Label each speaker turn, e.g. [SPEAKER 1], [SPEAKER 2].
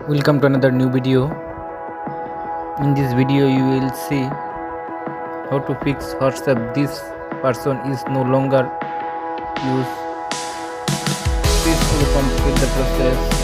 [SPEAKER 1] Welcome to another new video. In this video you will see how to fix WhatsApp this person is no longer use. Please follow complete the process.